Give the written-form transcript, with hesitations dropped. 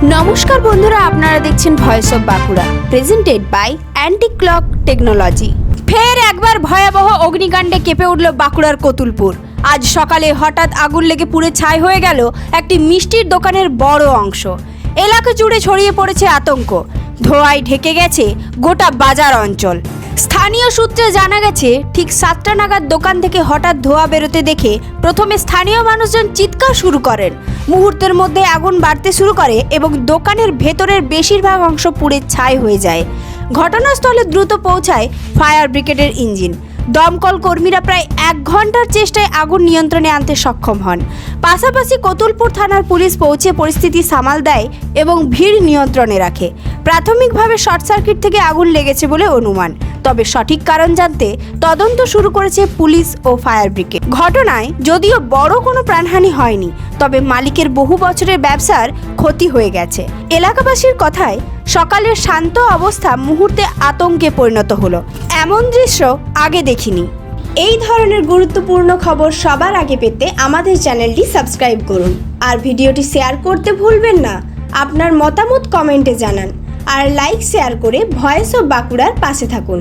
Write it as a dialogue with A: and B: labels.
A: নমস্কার বন্ধুরা, আপনারা দেখছেন voice of Bankura, presented by anti clock technology. ফের একবার ভয়াবহ অগ্নিকাণ্ডে কেঁপে উঠল বাঁকুড়ার কতুলপুর। আজ সকালে হঠাৎ আগুন লেগে পুড়ে ছাই হয়ে গেল একটি মিষ্টির দোকানের বড় অংশ। এলাকা জুড়ে ছড়িয়ে পড়েছে আতঙ্ক। ধোঁয়ায় ঢেকে গেছে গোটা বাজার অঞ্চল। স্থানীয় সূত্রে জানা গেছে, ঠিক 7টা নাগাদ দোকান থেকে হঠাৎ ধোঁয়া বেরোতে দেখে প্রথমে স্থানীয় মানুষজন চিৎকার শুরু করেন। মুহূর্তের মধ্যে আগুন বাড়তে শুরু করে এবং দোকানের ভেতরের বেশিরভাগ অংশ পুড়ে ছাই হয়ে যায়। ঘটনাস্থলে দ্রুত পৌঁছায় ফায়ার ব্রিগেডের ইঞ্জিন। দমকল কর্মীরা প্রায় 1 ঘন্টার চেষ্টায় আগুন নিয়ন্ত্রণে আনতে সক্ষম হন। পাশাপাশি কতুলপুর থানার পুলিশ পৌঁছে পরিস্থিতি সামাল দেয় এবং ভিড় নিয়ন্ত্রণে রাখে। প্রাথমিকভাবে শর্ট সার্কিট থেকে আগুন লেগেছে বলে অনুমান, তবে সঠিক কারণ জানতে তদন্ত শুরু করেছে পুলিশ ও ফায়ার ব্রিগেড। ঘটনায় যদিও বড় কোনো প্রাণহানি হয়নি, তবে মালিকের বহু বছরের ব্যবসার ক্ষতি হয়ে গেছে। এলাকাবাসীর কথায় সকালের শান্ত অবস্থা মুহূর্তে আতঙ্কে পরিণত হলো। এমন দৃশ্য আগে দেখিনি। এই ধরনের গুরুত্বপূর্ণ খবর সবার আগে পেতে আমাদের চ্যানেলটি সাবস্ক্রাইব করুন আর ভিডিওটি শেয়ার করতে ভুলবেন না। আপনার মতামত কমেন্টে জানান আর লাইক শেয়ার করে ভয়েস অফ বাঁকুড়ার পাশে থাকুন।